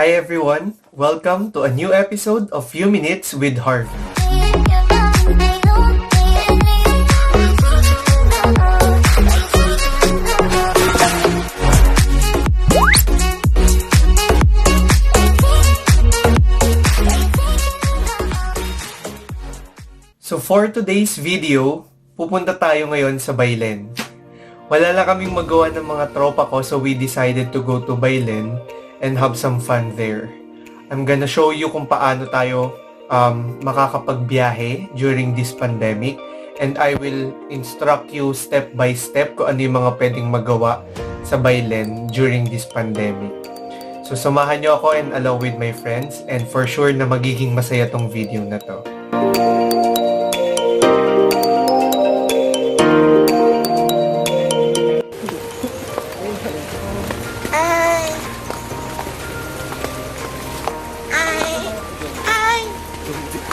Hi everyone! Welcome to a new episode of Few Minutes with Harvey. So for today's video, pupunta tayo ngayon sa Bailen. Wala lang kaming magawa ng mga tropa ko, so we decided to go to Bailen and have some fun there. I'm gonna show you kung paano tayo makakapagbiyahe during this pandemic, and I will instruct you step by step kung ano yung mga pwedeng magawa sa Bailen during this pandemic. So samahan nyo ako and along with my friends, and for sure na magiging masaya tong video na to.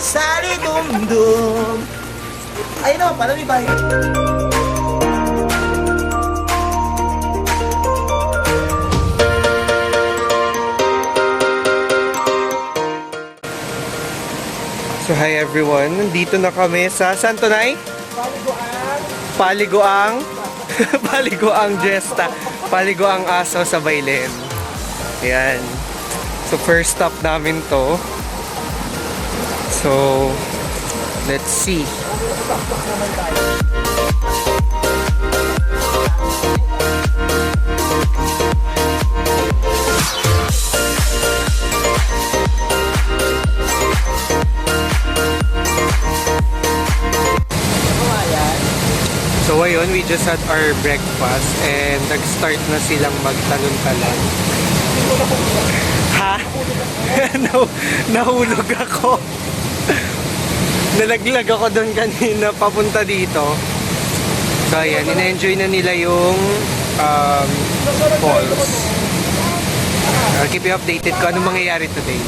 Sari dum-dum. Ayun o, palami ba? So hi everyone, nandito na kami sa Santonay? Paliguang Paliguang Gesta, Paliguang Aso sa Bailen. Ayan. So first stop namin to. So, let's see. So ayun, we just had our breakfast and nag-start na silang magtalon-talon. Ha? Nahulog ako. Nalaglag ako doon kanina papunta dito. So ayan, ina-enjoy na nila yung falls. I'll keep you updated kung anong mangyayari today.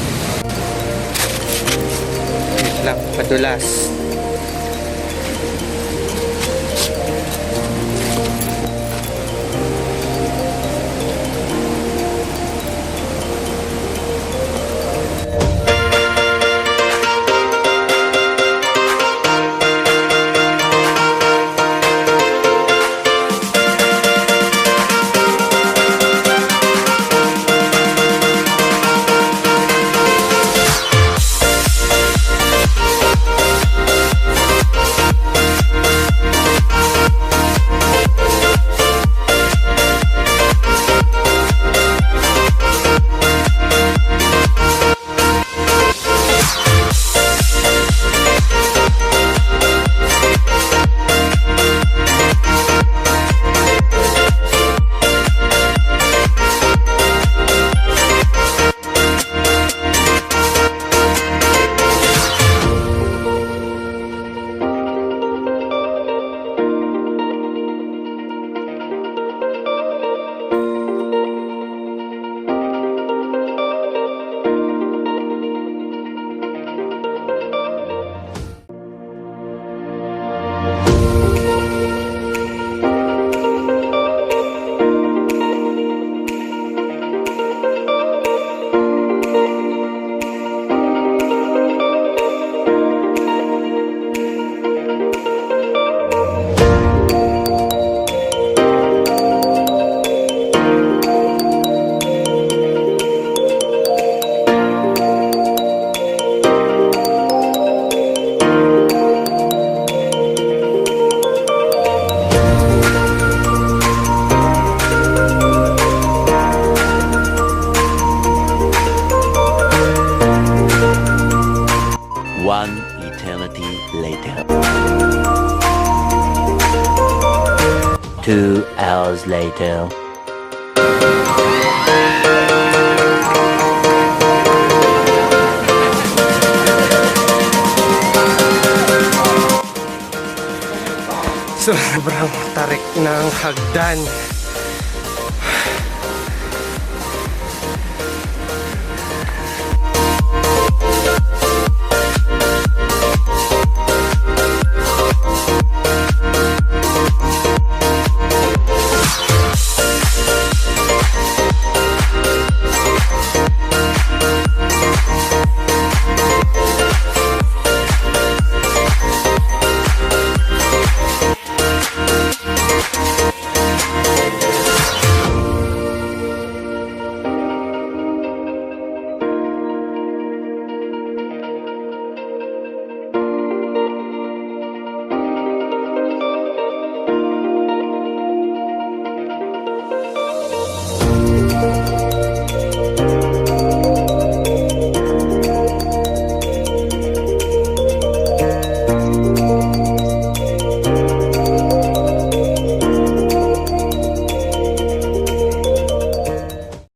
Wait lang, padulas. One eternity later. 2 hours later. So, sobrang tarik ng hagdan.